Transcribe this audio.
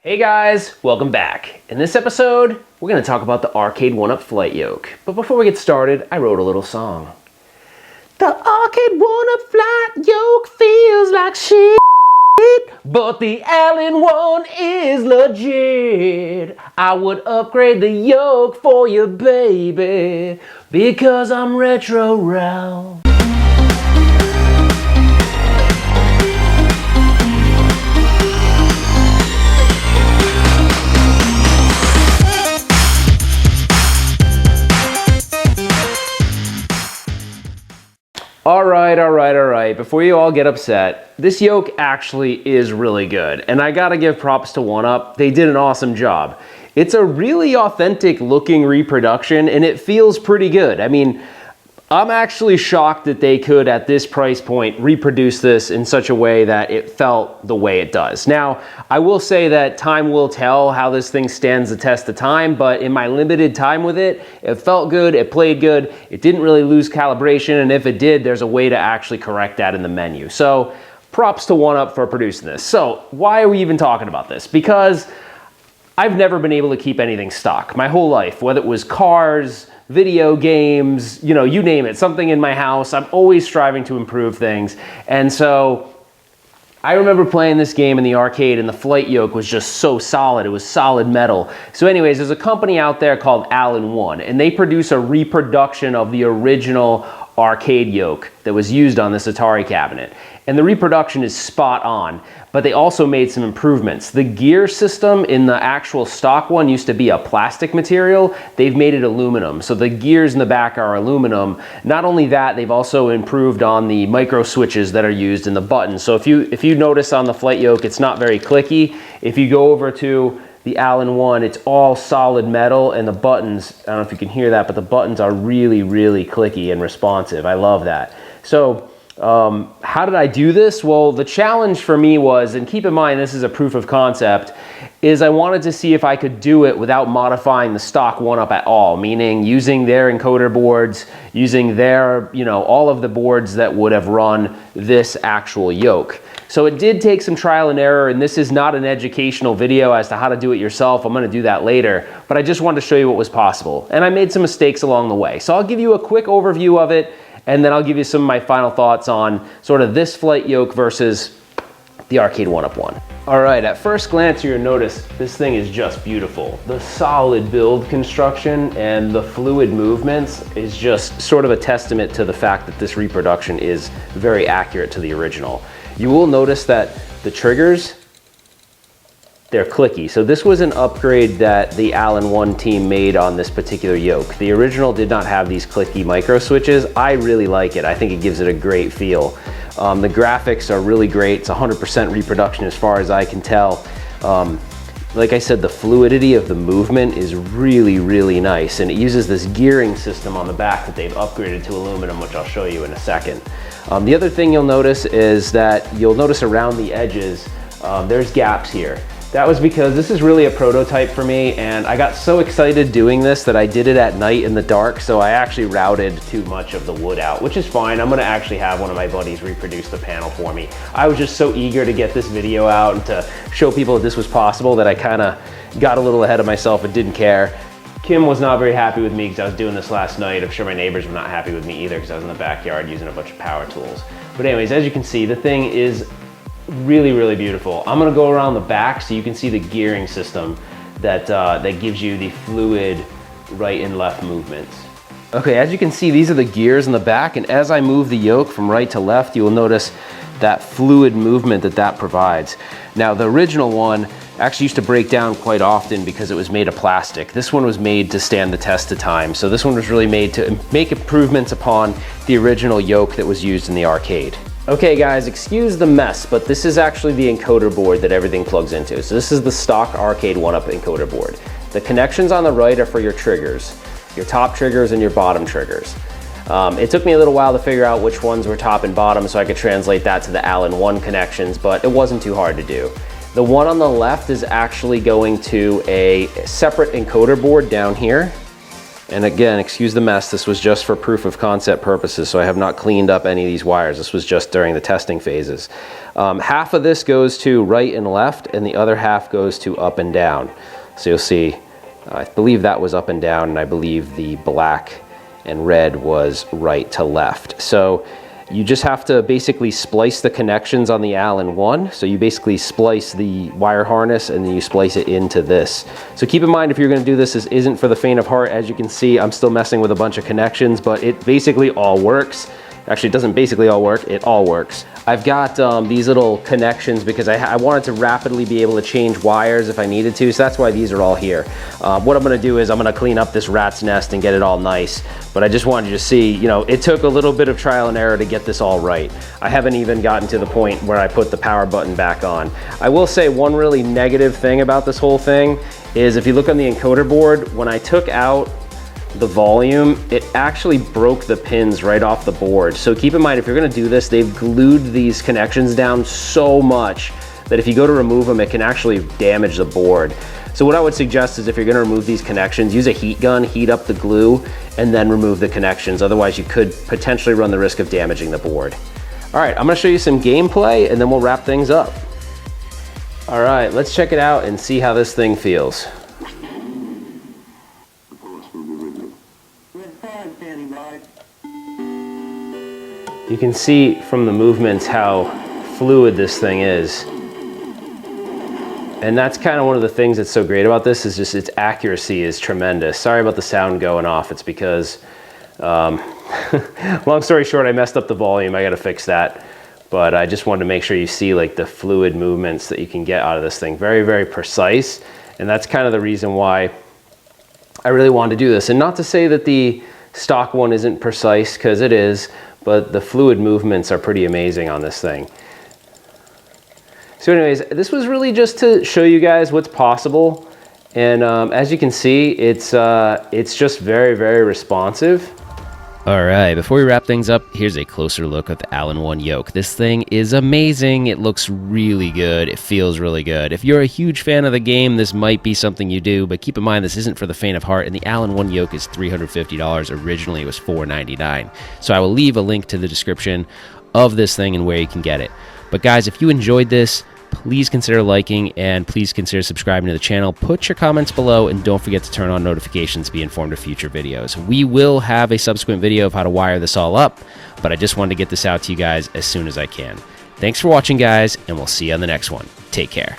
Hey guys, welcome back. In this episode, we're going to talk about the Arcade1up flight yoke. But before we get started, I wrote a little song. The Arcade1up flight yoke feels like shit, but the ALAN-1 is legit. I would upgrade the yoke for you, baby, because I'm RetroRalph. All right. Before you all get upset, this yoke actually is really good. And I gotta give props to W. They did an awesome job. It's a really authentic looking reproduction and it feels pretty good. I mean, I'm actually shocked that they could, at this price point, reproduce this in such a way that it felt the way it does. Now, I will say that time will tell how this thing stands the test of time, but in my limited time with it, it felt good, it played good, it didn't really lose calibration, and if it did, there's a way to actually correct that in the menu. So, props to W for producing this. So, why are we even talking about this? Because I've never been able to keep anything stock my whole life, whether it was cars, video games, you know, you name it, something in my house. I'm always striving to improve things. And so I remember playing this game in the arcade and the flight yoke was just so solid. It was solid metal. So anyways, there's a company out there called ALAN-1 and they produce a reproduction of the original arcade yoke that was used on this Atari cabinet. And the reproduction is spot on, but they also made some improvements. The gear system in the actual stock one used to be a plastic material. They've made it aluminum. So the gears in the back are aluminum. Not only that, they've also improved on the micro switches that are used in the buttons. So if you notice on the flight yoke, it's not very clicky. If you go over to the ALAN-1, it's all solid metal, and the buttons, I don't know if you can hear that, but the buttons are really, really clicky and responsive. I love that. So how did I do this? Well, the challenge for me was, and keep in mind this is a proof of concept, is I wanted to see if I could do it without modifying the stock W at all, meaning using their encoder boards, using their, you know, all of the boards that would have run this actual yoke. So it did take some trial and error, and this is not an educational video as to how to do it yourself. I'm going to do that later, but I just wanted to show you what was possible. And I made some mistakes along the way. So I'll give you a quick overview of it, and then I'll give you some of my final thoughts on sort of this flight yoke versus the Arcade1up one. All right, at first glance you'll notice this thing is just beautiful. The solid build construction and the fluid movements is just sort of a testament to the fact that this reproduction is very accurate to the original. You will notice that the triggers, they're clicky. So this was an upgrade that the ALAN-1 team made on this particular yoke. The original did not have these clicky micro switches. I really like it. I think it gives it a great feel. The graphics are really great. It's 100% reproduction as far as I can tell. Like I said, the fluidity of the movement is really, really nice. And it uses this gearing system on the back that they've upgraded to aluminum, which I'll show you in a second. The other thing you'll notice is that you'll notice around the edges, there's gaps here. That was because this is really a prototype for me, and I got so excited doing this that I did it at night in the dark, so I actually routed too much of the wood out, which is fine. I'm gonna actually have one of my buddies reproduce the panel for me. I was just so eager to get this video out and to show people that this was possible that I kinda got a little ahead of myself and didn't care. Kim was not very happy with me because I was doing this last night. I'm sure my neighbors were not happy with me either because I was in the backyard using a bunch of power tools. But anyways, as you can see, the thing is really, really beautiful. I'm gonna go around the back so you can see the gearing system that gives you the fluid right and left movements. Okay, as you can see, these are the gears in the back, and as I move the yoke from right to left, you will notice that fluid movement that provides. Now, the original one actually used to break down quite often because it was made of plastic. This one was made to stand the test of time. So this one was really made to make improvements upon the original yoke that was used in the arcade. Okay guys, excuse the mess, but this is actually the encoder board that everything plugs into. So this is the stock Arcade1up encoder board. The connections on the right are for your triggers, your top triggers and your bottom triggers. It took me a little while to figure out which ones were top and bottom so I could translate that to the ALAN-1 connections, but it wasn't too hard to do. The one on the left is actually going to a separate encoder board down here. And again, excuse the mess, this was just for proof of concept purposes, so I have not cleaned up any of these wires. This was just during the testing phases. Half of this goes to right and left, and the other half goes to up and down. So you'll see, I believe that was up and down, and I believe the black and red was right to left. So you just have to basically splice the connections on the Allen-1. So you basically splice the wire harness and then you splice it into this. So keep in mind, if you're gonna do this, this isn't for the faint of heart. As you can see, I'm still messing with a bunch of connections, but it basically all works. Actually, it doesn't basically all work, it all works. I've got these little connections because I wanted to rapidly be able to change wires if I needed to, so that's why these are all here. What I'm gonna do is I'm gonna clean up this rat's nest and get it all nice, but I just wanted you to see, you know, it took a little bit of trial and error to get this all right. I haven't even gotten to the point where I put the power button back on. I will say one really negative thing about this whole thing is if you look on the encoder board, when I took out the volume, it actually broke the pins right off the board. So keep in mind, if you're gonna do this, they've glued these connections down so much that if you go to remove them, it can actually damage the board. So what I would suggest is if you're gonna remove these connections, use a heat gun, heat up the glue, and then remove the connections. Otherwise, you could potentially run the risk of damaging the board. All right, I'm gonna show you some gameplay and then we'll wrap things up. All right, let's check it out and see how this thing feels. You can see from the movements how fluid this thing is. And that's kind of one of the things that's so great about this, is just its accuracy is tremendous. Sorry about the sound going off. It's because, long story short, I messed up the volume. I got to fix that. But I just wanted to make sure you see like the fluid movements that you can get out of this thing. Very, very precise. And that's kind of the reason why I really wanted to do this. And not to say that the stock one isn't precise, because it is, but the fluid movements are pretty amazing on this thing. So anyways, this was really just to show you guys what's possible. And as you can see, it's just very, very responsive. All right, before we wrap things up, here's a closer look at the ALAN-1 yoke. This thing is amazing. It looks really good. It feels really good. If you're a huge fan of the game, this might be something you do, but keep in mind this isn't for the faint of heart, and the ALAN-1 yoke is $350. Originally, it was $499. So I will leave a link to the description of this thing and where you can get it. But guys, if you enjoyed this, please consider liking and please consider subscribing to the channel. Put your comments below and don't forget to turn on notifications to be informed of future videos. We will have a subsequent video of how to wire this all up, but I just wanted to get this out to you guys as soon as I can. Thanks for watching, guys, and we'll see you on the next one. Take care.